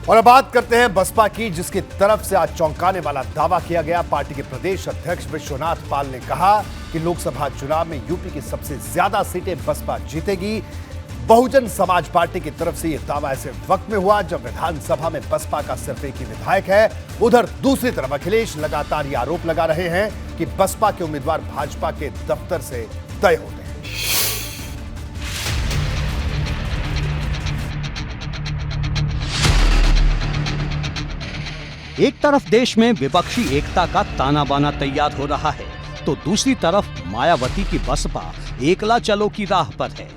और अब बात करते हैं बसपा की, जिसकी तरफ से आज चौंकाने वाला दावा किया गया। पार्टी के प्रदेश अध्यक्ष विश्वनाथ पाल ने कहा कि लोकसभा चुनाव में यूपी की सबसे ज्यादा सीटें बसपा जीतेगी। बहुजन समाज पार्टी की तरफ से यह दावा ऐसे वक्त में हुआ जब विधानसभा में बसपा का सिर्फ एक ही विधायक है। उधर दूसरी तरफ अखिलेश लगातार यह आरोप लगा रहे हैं कि बसपा के उम्मीदवार भाजपा के दफ्तर से तय होते हैं। एक तरफ देश में विपक्षी एकता का ताना बाना तैयार हो रहा है, तो दूसरी तरफ मायावती की बसपा एकला चलो की राह पर है।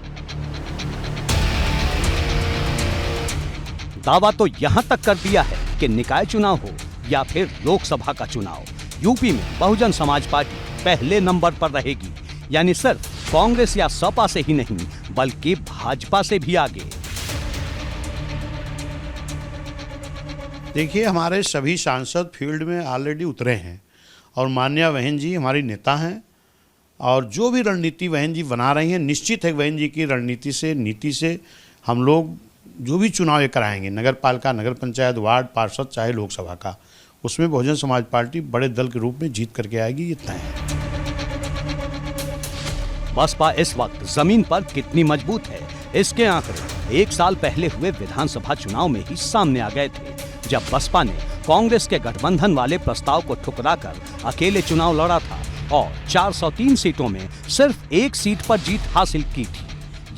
दावा तो यहां तक कर दिया है कि निकाय चुनाव हो या फिर लोकसभा का चुनाव, यूपी में बहुजन समाज पार्टी पहले नंबर पर रहेगी। यानी सिर्फ कांग्रेस या सपा से ही नहीं, बल्कि भाजपा से भी आगे। देखिए, हमारे सभी सांसद फील्ड में ऑलरेडी उतरे हैं और मान्या बहन जी हमारी नेता हैं और जो भी रणनीति बहन जी बना रही हैं, निश्चित है बहन जी की रणनीति से, नीति से हम लोग जो भी चुनाव कराएंगे, नगर पालिका, नगर पंचायत, वार्ड, पार्षद, चाहे लोकसभा का, उसमें बहुजन समाज पार्टी बड़े दल के रूप में जीत करके आएगी, ये तय है। बसपा इस वक्त जमीन पर कितनी मजबूत है, इसके आंकड़े एक साल पहले हुए विधानसभा चुनाव में ही सामने आ गए थे, जब बसपा ने कांग्रेस के गठबंधन वाले प्रस्ताव को ठुकराकर अकेले चुनाव लड़ा था और 403 सीटों में सिर्फ एक सीट पर जीत हासिल की थी।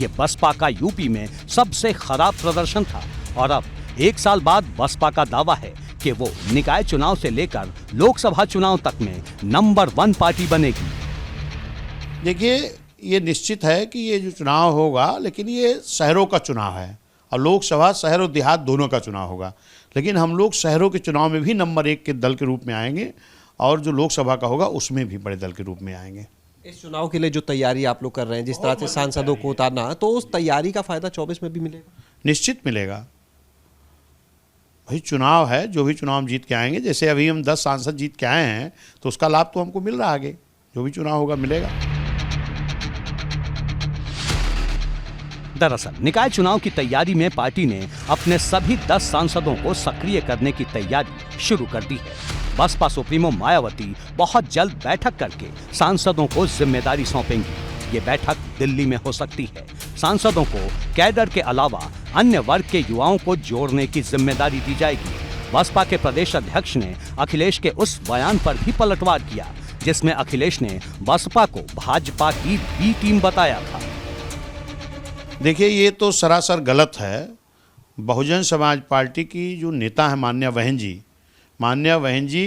ये बसपा का यूपी में सबसे खराब प्रदर्शन था और अब एक साल बाद बसपा का दावा है कि वो निकाय चुनाव से लेकर लोकसभा चुनाव तक में नंबर 1 पार्टी बनेगी। देखिए, ये निश्चित है कि ये जो चुनाव होगा, लेकिन ये शहरों का चुनाव है और लोकसभा शहर और देहात दोनों का चुनाव होगा। लेकिन हम लोग शहरों के चुनाव में भी नंबर 1 के दल के रूप में आएंगे और जो लोकसभा का होगा उसमें भी बड़े दल के रूप में आएंगे। इस चुनाव के लिए जो तैयारी आप लोग कर रहे हैं, जिस तरह से सांसदों को उतारना, तो उस तैयारी का फायदा 24 में भी मिलेगा? निश्चित मिलेगा भाई, चुनाव है, जो भी चुनाव हम जीत के आएंगे, जैसे अभी हम 10 सांसद जीत के आए हैं तो उसका लाभ तो हमको मिल रहा है, आगे जो भी चुनाव होगा मिलेगा। दरअसल निकाय चुनाव की तैयारी में पार्टी ने अपने सभी 10 सांसदों को सक्रिय करने की तैयारी शुरू कर दी है। बसपा सुप्रीमो मायावती बहुत जल्द बैठक करके सांसदों को जिम्मेदारी सौंपेंगी। ये बैठक दिल्ली में हो सकती है। सांसदों को कैडर के अलावा अन्य वर्ग के युवाओं को जोड़ने की जिम्मेदारी दी जाएगी। बसपा के प्रदेश अध्यक्ष ने अखिलेश के उस बयान पर भी पलटवार किया, जिसमें अखिलेश ने बसपा को भाजपा की बी टीम बताया था। देखिए, ये तो सरासर गलत है। बहुजन समाज पार्टी की जो नेता है मान्या बहन जी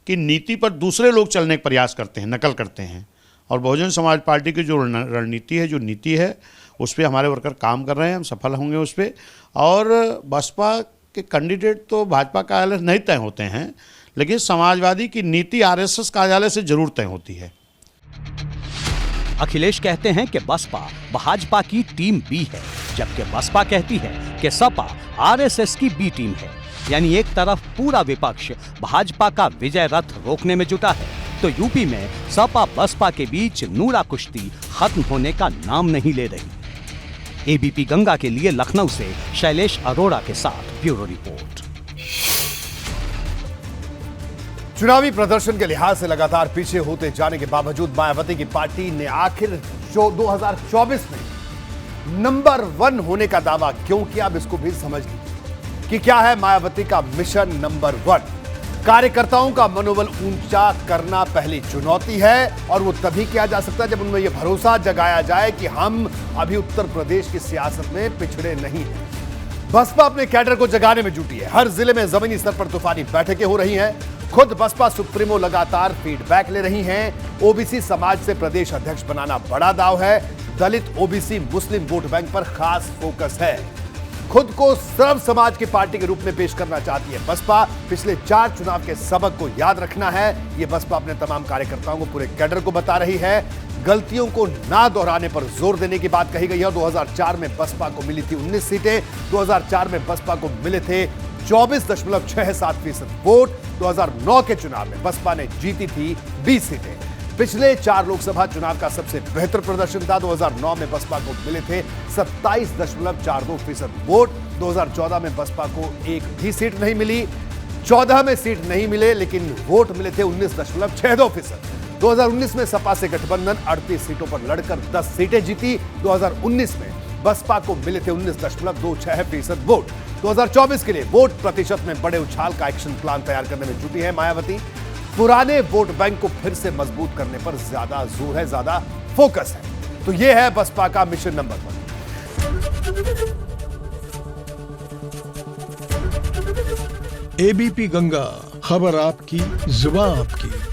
की नीति पर दूसरे लोग चलने का प्रयास करते हैं, नकल करते हैं। और बहुजन समाज पार्टी की जो रणनीति है, जो नीति है, उस पर हमारे वर्कर काम कर रहे हैं, हम सफल होंगे उस पर। और बसपा के कैंडिडेट तो भाजपा कार्यालय नहीं तय होते हैं, लेकिन समाजवादी की नीति आरएसएस कार्यालय से जरूर तय होती है। अखिलेश कहते हैं कि बसपा भाजपा की टीम बी है, जबकि बसपा कहती है कि सपा आरएसएस की बी टीम है। यानी एक तरफ पूरा विपक्ष भाजपा का विजय रथ रोकने में जुटा है, तो यूपी में सपा बसपा के बीच नूरा कुश्ती खत्म होने का नाम नहीं ले रही। एबीपी गंगा के लिए लखनऊ से शैलेश अरोड़ा के साथ ब्यूरो रिपोर्ट। चुनावी प्रदर्शन के लिहाज से लगातार पीछे होते जाने के बावजूद मायावती की पार्टी ने आखिर 2024 में नंबर 1 होने का दावा क्यों किया, अब इसको भी समझ लीजिए कि क्या है मायावती का मिशन नंबर 1। कार्यकर्ताओं का मनोबल ऊंचा करना पहली चुनौती है और वो तभी किया जा सकता है जब उनमें यह भरोसा जगाया जाए कि हम अभी उत्तर प्रदेश की सियासत में पिछड़े नहीं हैं। बसपा अपने कैडर को जगाने में जुटी है। हर जिले में जमीनी स्तर पर तूफानी बैठकें हो रही हैं। खुद बसपा सुप्रीमो लगातार फीडबैक ले रही हैं। ओबीसी समाज से प्रदेश अध्यक्ष बनाना बड़ा दाव है। दलित, ओबीसी, मुस्लिम वोट बैंक पर खास फोकस है। खुद को सर्व समाज की पार्टी के रूप में पेश करना चाहती है बसपा। पिछले 4 चुनाव के सबक को याद रखना है, यह बसपा अपने तमाम कार्यकर्ताओं को, पूरे कैडर को बता रही है। गलतियों को ना दोहराने पर जोर देने की बात कही गई है। 2004 में बसपा को मिली थी 19 सीटें। 2004 में बसपा को मिले थे 24.67% वोट। 2009 के चुनाव में बसपा ने जीती थी 20 सीटें। पिछले 4 लोकसभा चुनाव का सबसे बेहतर प्रदर्शन था। 2009 में बसपा को मिले थे 27.42% वोट। 2014 में बसपा को एक भी सीट नहीं मिली, 14 में सीट नहीं मिले, लेकिन वोट मिले थे 19.62%। 2019 में सपा से गठबंधन 38 सीटों पर लड़कर 10 सीटें जीती। 2019 में बसपा को मिले थे 19.26% वोट। 2024 के लिए वोट प्रतिशत में बड़े उछाल का एक्शन प्लान तैयार करने में जुटी है मायावती। पुराने वोट बैंक को फिर से मजबूत करने पर ज्यादा जोर है, ज्यादा फोकस है। तो यह है बसपा का मिशन नंबर 1। एबीपी गंगा, खबर आपकी, जुबान आपकी।